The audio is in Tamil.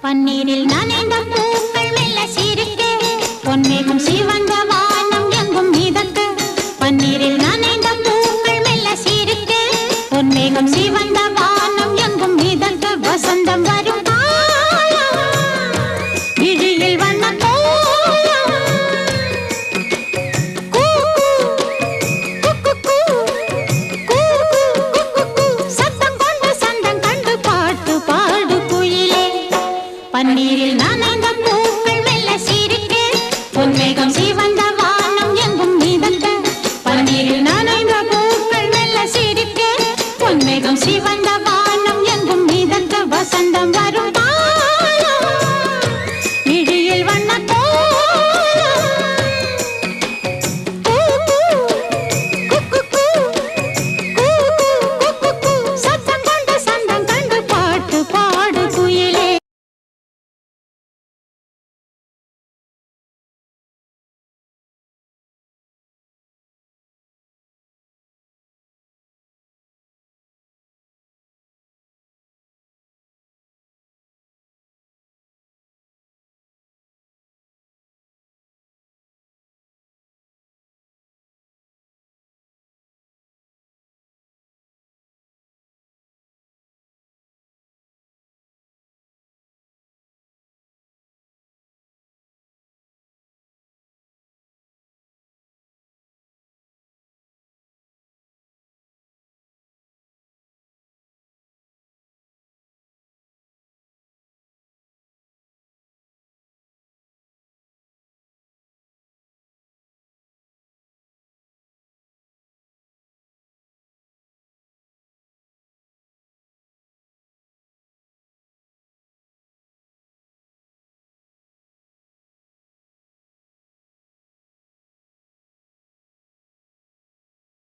பன்னீரில் நனைந்த பூக்கள் மெல்ல சிரிக்க பொன்மேகம் சிவந்த வானம் எங்கும் மிதக்க பன்னீரில் நனைந்த பூக்கள் மெல்ல சிரிக்க பொன்மேகம் சிவந்த வானம் எங்கும் மிதக்க வசந்தம் வரும் விழியில் வண்ண சத்தம் கொண்டு சந்தம் கண்டு பாட்டு பாடு குயிலே பன்னீரில் நான்